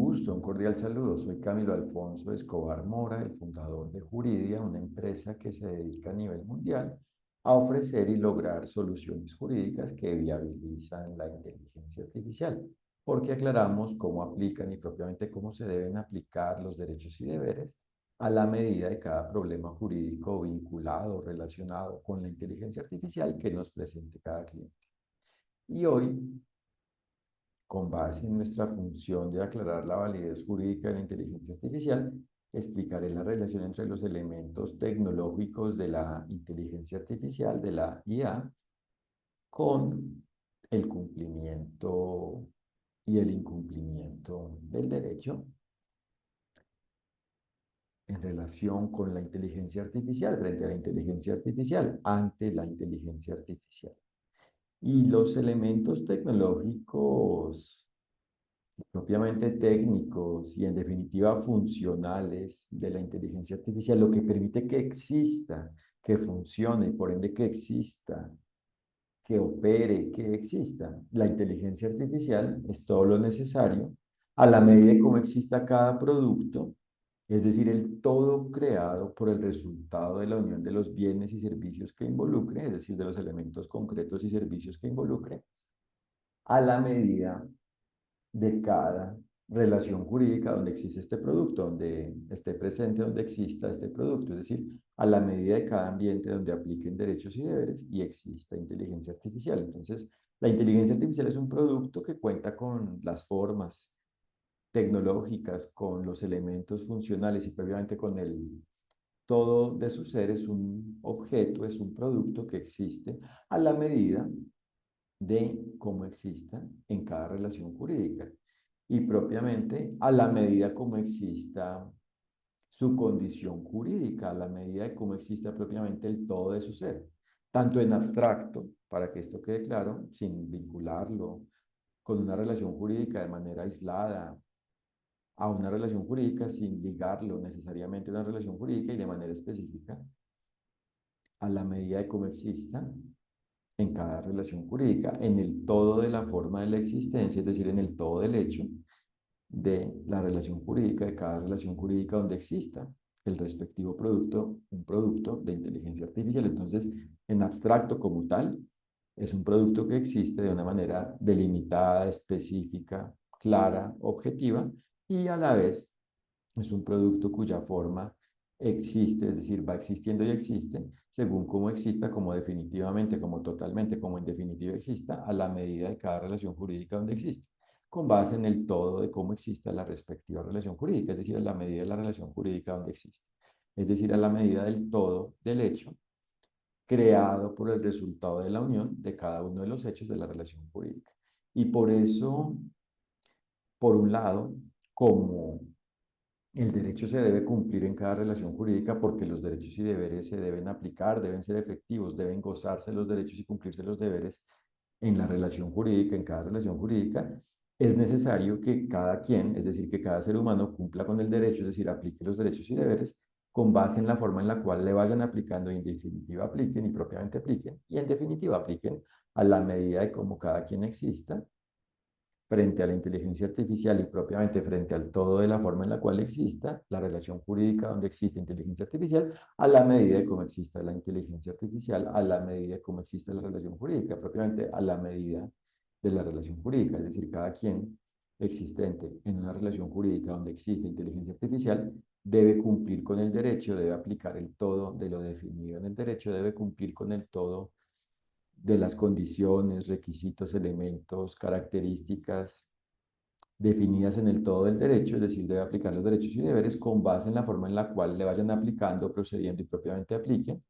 gusto, un cordial saludo. Soy Camilo Alfonso Escobar Mora, el fundador de Juridia, una empresa que se dedica a nivel mundial a ofrecer y lograr soluciones jurídicas que viabilizan la inteligencia artificial, porque aclaramos cómo aplican y propiamente cómo se deben aplicar los derechos y deberes a la medida de cada problema jurídico vinculado, relacionado con la inteligencia artificial que nos presente cada cliente. Y hoy, con base en nuestra función de aclarar la validez jurídica de la inteligencia artificial, explicaré la relación entre los elementos tecnológicos de la inteligencia artificial, de la IA, con el cumplimiento y el incumplimiento del derecho en relación con la inteligencia artificial, frente a la inteligencia artificial, ante la inteligencia artificial. Y los elementos tecnológicos propiamente técnicos y en definitiva funcionales de la inteligencia artificial, lo que permite que exista, que funcione y por ende que exista, que opere, que exista. La inteligencia artificial es todo lo necesario a la medida de cómo exista cada producto, es decir, el todo creado por el resultado de la unión de los bienes y servicios que involucre, es decir, de los elementos concretos y servicios que involucre, a la medida de cada relación jurídica donde existe este producto, donde esté presente, donde exista este producto, es decir, a la medida de cada ambiente donde apliquen derechos y deberes y exista inteligencia artificial. Entonces, la inteligencia artificial es un producto que cuenta con las formas tecnológicas, con los elementos funcionales y previamente con el todo de su ser, es un objeto, es un producto que existe a la medida de cómo exista en cada relación jurídica y propiamente a la medida como exista su condición jurídica, a la medida de cómo exista propiamente el todo de su ser, tanto en abstracto, para que esto quede claro, sin vincularlo con una relación jurídica de manera aislada, a una relación jurídica sin ligarlo necesariamente a una relación jurídica y de manera específica, a la medida de cómo exista en cada relación jurídica, en el todo de la forma de la existencia, es decir, en el todo del hecho de la relación jurídica, de cada relación jurídica donde exista el respectivo producto, un producto de inteligencia artificial. Entonces, en abstracto como tal, es un producto que existe de una manera delimitada, específica, clara, objetiva, y a la vez es un producto cuya forma existe, es decir, va existiendo y existe, según cómo exista, como definitivamente, como totalmente, como en definitiva exista, a la medida de cada relación jurídica donde existe, con base en el todo de cómo exista la respectiva relación jurídica, es decir, a la medida de la relación jurídica donde existe, es decir, a la medida del todo del hecho creado por el resultado de la unión de cada uno de los hechos de la relación jurídica. Y por eso, por un lado, como el derecho se debe cumplir en cada relación jurídica porque los derechos y deberes se deben aplicar, deben ser efectivos, deben gozarse los derechos y cumplirse los deberes en la relación jurídica, en cada relación jurídica. Es necesario que cada quien, es decir, que cada ser humano cumpla con el derecho, es decir, aplique los derechos y deberes con base en la forma en la cual le vayan aplicando y en definitiva apliquen y propiamente apliquen y en definitiva apliquen a la medida de cómo cada quien exista frente a la inteligencia artificial y propiamente frente al todo de la forma en la cual exista la relación jurídica donde existe inteligencia artificial, a la medida de cómo exista la inteligencia artificial, a la medida de cómo existe la relación jurídica, propiamente a la medida de la relación jurídica, es decir, cada quien existente en una relación jurídica donde existe inteligencia artificial debe cumplir con el derecho, debe aplicar el todo de lo definido en el derecho, debe cumplir con el todo de las condiciones, requisitos, elementos, características definidas en el todo del derecho, es decir, debe aplicar los derechos y deberes con base en la forma en la cual le vayan aplicando, procediendo y propiamente apliquen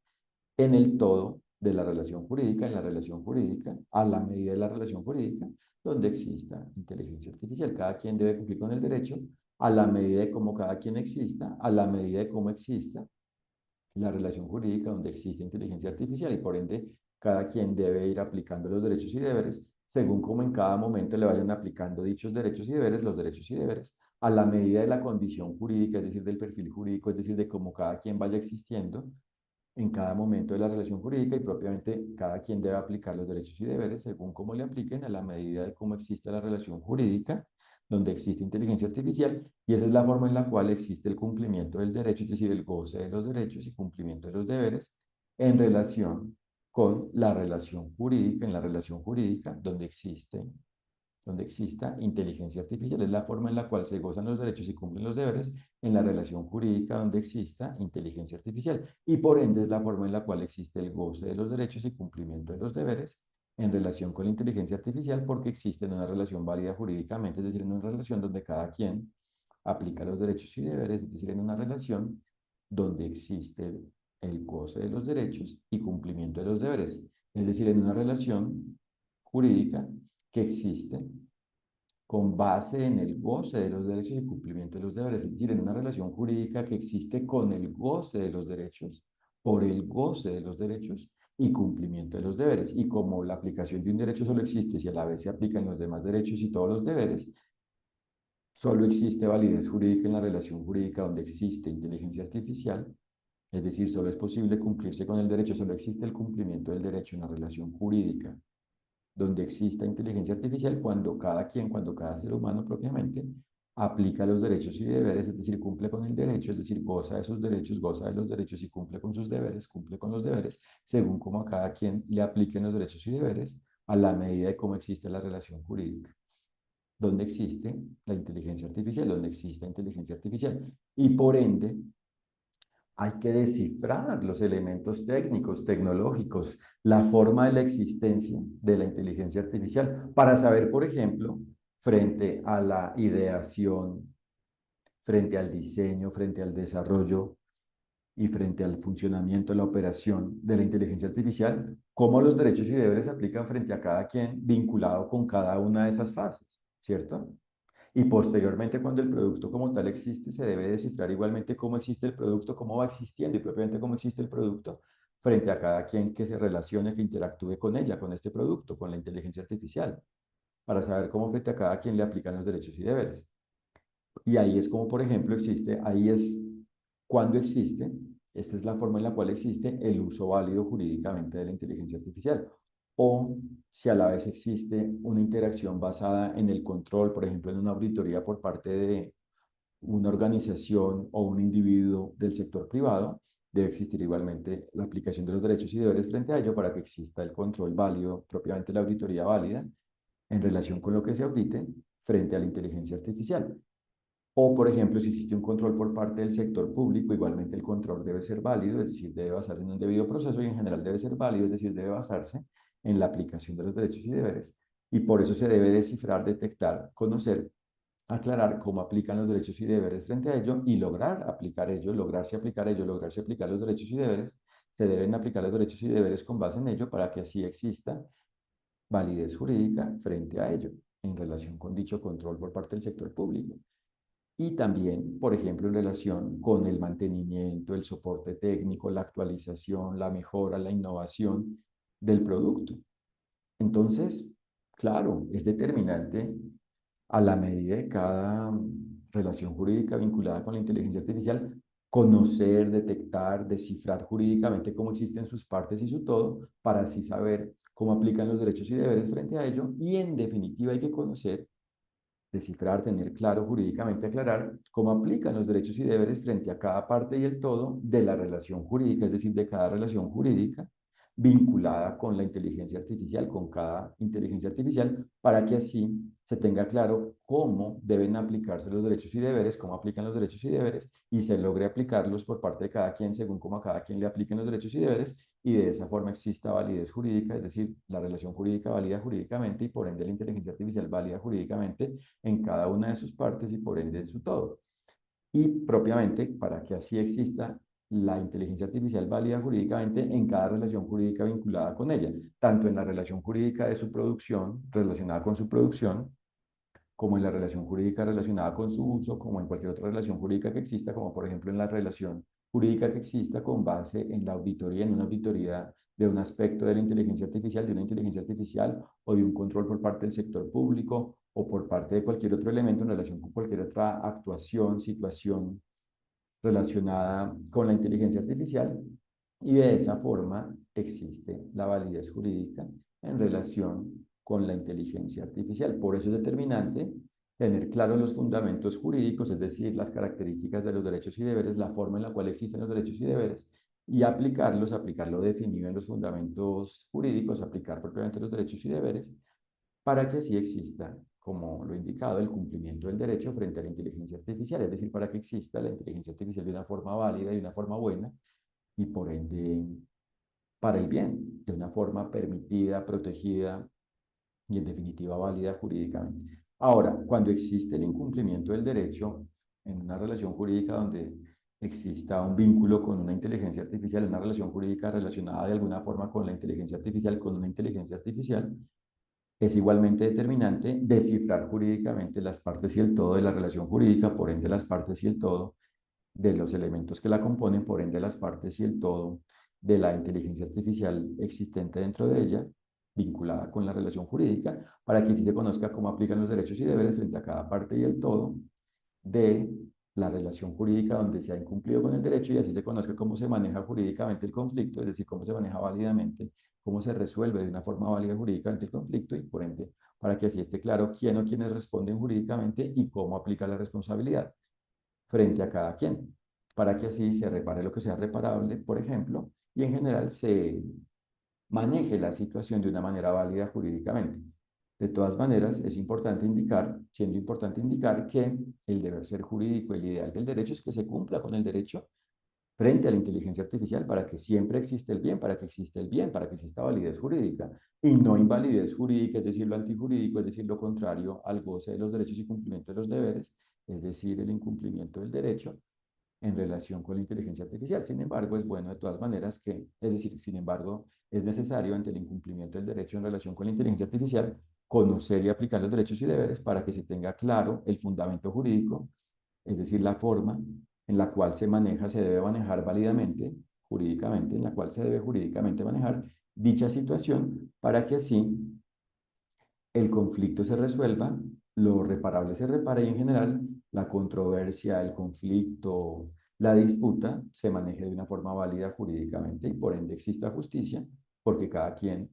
en el todo de la relación jurídica, en la relación jurídica, a la medida de la relación jurídica, donde exista inteligencia artificial. Cada quien debe cumplir con el derecho a la medida de cómo cada quien exista, a la medida de cómo exista la relación jurídica donde existe inteligencia artificial y por ende cada quien debe ir aplicando los derechos y deberes según como en cada momento le vayan aplicando dichos derechos y deberes, los derechos y deberes, a la medida de la condición jurídica, es decir, del perfil jurídico, es decir, de cómo cada quien vaya existiendo en cada momento de la relación jurídica y propiamente cada quien debe aplicar los derechos y deberes según cómo le apliquen a la medida de cómo existe la relación jurídica donde existe inteligencia artificial, y esa es la forma en la cual existe el cumplimiento del derecho, es decir, el goce de los derechos y cumplimiento de los deberes en relación con la relación jurídica, en la relación jurídica donde exista inteligencia artificial. Es la forma en la cual se gozan los derechos y cumplen los deberes en la relación jurídica donde exista inteligencia artificial. Y por ende es la forma en la cual existe el goce de los derechos y cumplimiento de los deberes en relación con la inteligencia artificial porque existe en una relación válida jurídicamente, es decir, en una relación donde cada quien aplica los derechos y deberes, es decir, en una relación donde existe el goce de los derechos y cumplimiento de los deberes, es decir, en una relación jurídica que existe con base en el goce de los derechos y cumplimiento de los deberes, es decir, en una relación jurídica que existe con el goce de los derechos, por el goce de los derechos y cumplimiento de los deberes. Y como la aplicación de un derecho solo existe si a la vez se aplican los demás derechos y todos los deberes, solo existe validez jurídica en la relación jurídica donde existe inteligencia artificial, es decir, solo es posible cumplirse con el derecho, solo existe el cumplimiento del derecho en la relación jurídica donde exista inteligencia artificial cuando cada ser humano propiamente aplica los derechos y deberes, es decir, cumple con el derecho, es decir, goza de sus derechos, goza de los derechos y cumple con sus deberes, cumple con los deberes, según como a cada quien le apliquen los derechos y deberes a la medida de cómo existe la relación jurídica, donde existe la inteligencia artificial, donde existe inteligencia artificial. Y por ende, hay que descifrar los elementos técnicos, tecnológicos, la forma de la existencia de la inteligencia artificial para saber, por ejemplo, frente a la ideación, frente al diseño, frente al desarrollo y frente al funcionamiento, la operación de la inteligencia artificial, cómo los derechos y deberes se aplican frente a cada quien vinculado con cada una de esas fases, ¿cierto? Y posteriormente, cuando el producto como tal existe, se debe descifrar igualmente cómo existe el producto, cómo va existiendo y propiamente cómo existe el producto frente a cada quien que se relacione, que interactúe con ella, con este producto, con la inteligencia artificial, para saber cómo frente a cada quien le aplican los derechos y deberes. Y ahí es como, por ejemplo, existe, ahí es cuando existe, esta es la forma en la cual existe el uso válido jurídicamente de la inteligencia artificial. O si a la vez existe una interacción basada en el control, por ejemplo, en una auditoría por parte de una organización o un individuo del sector privado, debe existir igualmente la aplicación de los derechos y deberes frente a ello para que exista el control válido, propiamente la auditoría válida, en relación con lo que se audite frente a la inteligencia artificial. O, por ejemplo, si existe un control por parte del sector público, igualmente el control debe ser válido, es decir, debe basarse en un debido proceso y en general debe ser válido, es decir, debe basarse en la aplicación de los derechos y deberes. Y por eso se debe descifrar, detectar, conocer, aclarar cómo aplican los derechos y deberes frente a ello y lograr aplicar ello, lograrse aplicar los derechos y deberes. Se deben aplicar los derechos y deberes con base en ello para que así exista validez jurídica frente a ello en relación con dicho control por parte del sector público y también, por ejemplo, en relación con el mantenimiento, el soporte técnico, la actualización, la mejora, la innovación del producto. Entonces, claro, es determinante a la medida de cada relación jurídica vinculada con la inteligencia artificial, conocer, detectar, descifrar jurídicamente cómo existen sus partes y su todo, para así saber cómo aplican los derechos y deberes frente a ello, y en definitiva hay que conocer, descifrar, tener claro jurídicamente, aclarar cómo aplican los derechos y deberes frente a cada parte y el todo de la relación jurídica, es decir, de cada relación jurídica vinculada con la inteligencia artificial, con cada inteligencia artificial, para que así se tenga claro cómo deben aplicarse los derechos y deberes, cómo aplican los derechos y deberes, y se logre aplicarlos por parte de cada quien según cómo a cada quien le apliquen los derechos y deberes, y de esa forma exista validez jurídica, es decir, la relación jurídica válida jurídicamente y por ende la inteligencia artificial válida jurídicamente en cada una de sus partes y por ende en su todo. Y propiamente, para que así exista la inteligencia artificial válida jurídicamente en cada relación jurídica vinculada con ella, tanto en la relación jurídica de su producción, relacionada con su producción, como en la relación jurídica relacionada con su uso, como en cualquier otra relación jurídica que exista, como por ejemplo en la relación jurídica que exista con base en la auditoría, en una auditoría de un aspecto de la inteligencia artificial, de una inteligencia artificial o de un control por parte del sector público o por parte de cualquier otro elemento en relación con cualquier otra actuación, situación relacionada con la inteligencia artificial y de esa forma existe la validez jurídica en relación con la inteligencia artificial. Por eso es determinante tener claros los fundamentos jurídicos, es decir, las características de los derechos y deberes, la forma en la cual existen los derechos y deberes, y aplicarlos, aplicar lo definido en los fundamentos jurídicos, aplicar propiamente los derechos y deberes, para que así exista, como lo he indicado, el cumplimiento del derecho frente a la inteligencia artificial, es decir, para que exista la inteligencia artificial de una forma válida y de una forma buena, y por ende para el bien, de una forma permitida, protegida y en definitiva válida jurídicamente. Ahora, cuando existe el incumplimiento del derecho en una relación jurídica donde exista un vínculo con una inteligencia artificial, una relación jurídica relacionada de alguna forma con la inteligencia artificial, con una inteligencia artificial, es igualmente determinante descifrar jurídicamente las partes y el todo de la relación jurídica, por ende las partes y el todo de los elementos que la componen, por ende las partes y el todo de la inteligencia artificial existente dentro de ella, vinculada con la relación jurídica, para que así se conozca cómo aplican los derechos y deberes frente a cada parte y el todo de la relación jurídica donde se ha incumplido con el derecho y así se conozca cómo se maneja jurídicamente el conflicto, es decir, cómo se maneja válidamente, cómo se resuelve de una forma válida jurídicamente el conflicto y por ende para que así esté claro quién o quiénes responden jurídicamente y cómo aplica la responsabilidad frente a cada quien, para que así se repare lo que sea reparable, por ejemplo, y en general se maneje la situación de una manera válida jurídicamente. De todas maneras, es importante indicar, siendo importante indicar que el deber ser jurídico, el ideal del derecho es que se cumpla con el derecho frente a la inteligencia artificial para que siempre existe el bien, para que exista el bien, para que exista validez jurídica y no invalidez jurídica, es decir, lo antijurídico, es decir, lo contrario al goce de los derechos y cumplimiento de los deberes, es decir, el incumplimiento del derecho en relación con la inteligencia artificial. Sin embargo, es bueno de todas maneras que, es decir, sin embargo, es necesario ante el incumplimiento del derecho en relación con la inteligencia artificial conocer y aplicar los derechos y deberes para que se tenga claro el fundamento jurídico, es decir, la forma en la cual se maneja, se debe manejar válidamente, jurídicamente, en la cual se debe jurídicamente manejar dicha situación para que así el conflicto se resuelva, lo reparable se repare y en general la controversia, el conflicto, la disputa se maneje de una forma válida jurídicamente y por ende exista justicia porque cada quien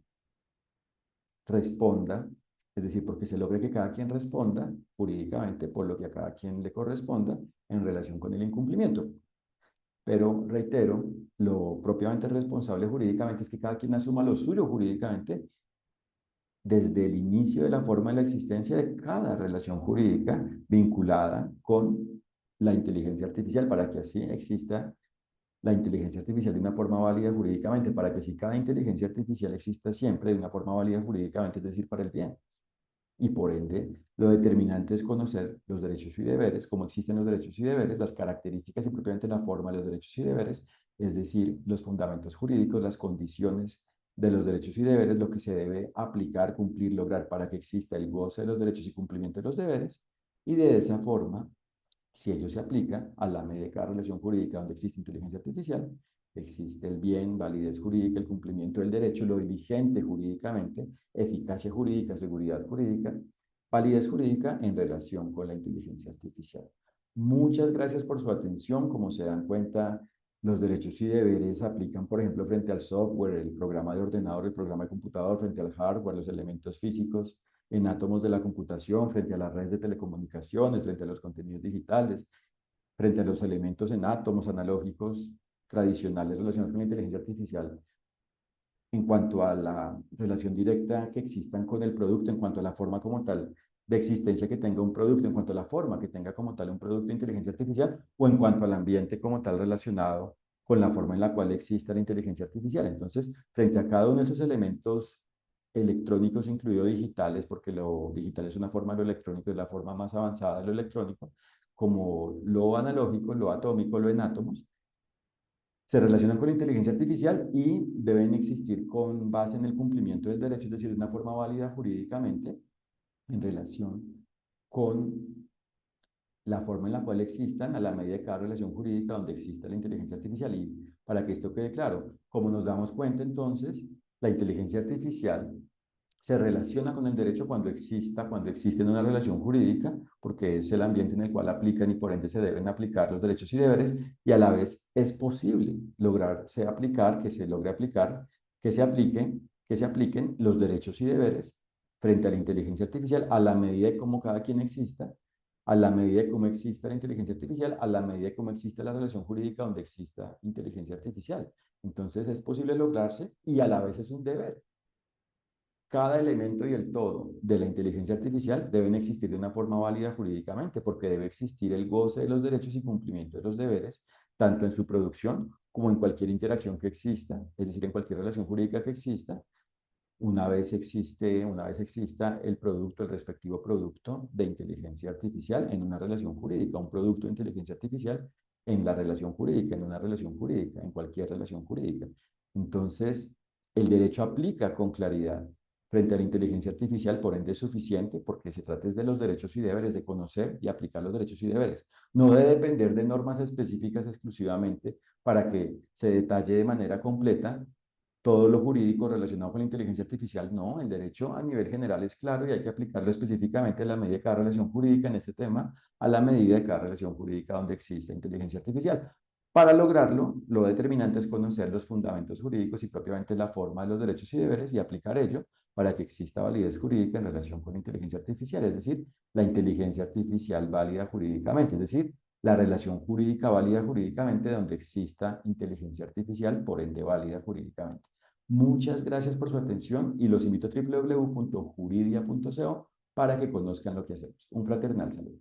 responda, es decir, porque se logre que cada quien responda jurídicamente por lo que a cada quien le corresponda en relación con el incumplimiento. Pero reitero, lo propiamente responsable jurídicamente es que cada quien asuma lo suyo jurídicamente desde el inicio de la forma de la existencia de cada relación jurídica vinculada con la inteligencia artificial, para que así exista la inteligencia artificial de una forma válida jurídicamente, para que así cada inteligencia artificial exista siempre de una forma válida jurídicamente, es decir, para el bien. Y por ende, lo determinante es conocer los derechos y deberes, cómo existen los derechos y deberes, las características y propiamente la forma de los derechos y deberes, es decir, los fundamentos jurídicos, las condiciones de los derechos y deberes, lo que se debe aplicar, cumplir, lograr para que exista el goce de los derechos y cumplimiento de los deberes. Y de esa forma, si ello se aplica a la medida de cada relación jurídica donde existe inteligencia artificial, existe el bien, validez jurídica, el cumplimiento del derecho, lo diligente jurídicamente, eficacia jurídica, seguridad jurídica, validez jurídica en relación con la inteligencia artificial. Muchas gracias por su atención. Como se dan cuenta, los derechos y deberes aplican, por ejemplo, frente al software, el programa de ordenador, el programa de computador, frente al hardware, los elementos físicos, en átomos de la computación, frente a las redes de telecomunicaciones, frente a los contenidos digitales, frente a los elementos en átomos analógicos tradicionales relacionados con la inteligencia artificial, en cuanto a la relación directa que existan con el producto, en cuanto a la forma como tal de existencia que tenga un producto, en cuanto a la forma que tenga como tal un producto de inteligencia artificial, o en cuanto al ambiente como tal relacionado con la forma en la cual existe la inteligencia artificial. Entonces, frente a cada uno de esos elementos electrónicos, incluidos digitales, porque lo digital es una forma de lo electrónico, es la forma más avanzada de lo electrónico, como lo analógico, lo atómico, lo en átomos, se relacionan con la inteligencia artificial y deben existir con base en el cumplimiento del derecho, es decir, de una forma válida jurídicamente en relación con la forma en la cual existan a la medida de cada relación jurídica donde exista la inteligencia artificial. Y para que esto quede claro, como nos damos cuenta entonces, la inteligencia artificial se relaciona con el derecho cuando existe una relación jurídica, porque es el ambiente en el cual aplican y por ende se deben aplicar los derechos y deberes, y a la vez es posible lograrse aplicar, que se logre aplicar, que se apliquen los derechos y deberes frente a la inteligencia artificial a la medida de cómo cada quien exista, a la medida de cómo exista la inteligencia artificial, a la medida de cómo exista la relación jurídica donde exista inteligencia artificial. Entonces es posible lograrse y a la vez es un deber. Cada elemento y el todo de la inteligencia artificial deben existir de una forma válida jurídicamente, porque debe existir el goce de los derechos y cumplimiento de los deberes, tanto en su producción como en cualquier interacción que exista, es decir, en cualquier relación jurídica que exista, una vez exista el producto, el respectivo producto de inteligencia artificial en una relación jurídica, un producto de inteligencia artificial en la relación jurídica, en una relación jurídica, en cualquier relación jurídica. Entonces, el derecho aplica con claridad frente a la inteligencia artificial, por ende es suficiente porque se trata de los derechos y deberes, de conocer y aplicar los derechos y deberes. No debe depender de normas específicas exclusivamente para que se detalle de manera completa todo lo jurídico relacionado con la inteligencia artificial. No, el derecho a nivel general es claro y hay que aplicarlo específicamente a la medida de cada relación jurídica en este tema, a la medida de cada relación jurídica donde existe inteligencia artificial. Para lograrlo, lo determinante es conocer los fundamentos jurídicos y propiamente la forma de los derechos y deberes y aplicar ello para que exista validez jurídica en relación con la inteligencia artificial, es decir, la inteligencia artificial válida jurídicamente, es decir, la relación jurídica válida jurídicamente donde exista inteligencia artificial, por ende válida jurídicamente. Muchas gracias por su atención y los invito a www.juridia.co para que conozcan lo que hacemos. Un fraternal saludo.